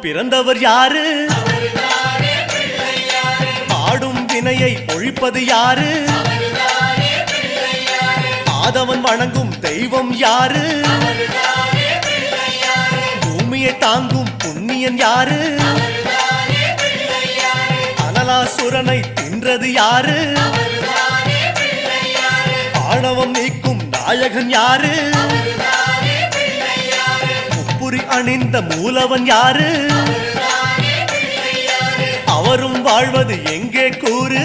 பிறந்தவர் யாரு? பாடும் வினையை ஒழிப்பது யாரு? ஆதவன் வணங்கும் தெய்வம் யாரு? பூமியை தாங்கும் புண்ணியன் யாரு? அனலாசுரனை தின்றது யாரு? ஆணவம் நீக்கும் நாயகன் யாரு? முப்புரி அணிந்த மூலவன் யாரு? அவரும் வாழ்வது எங்கே கூறு?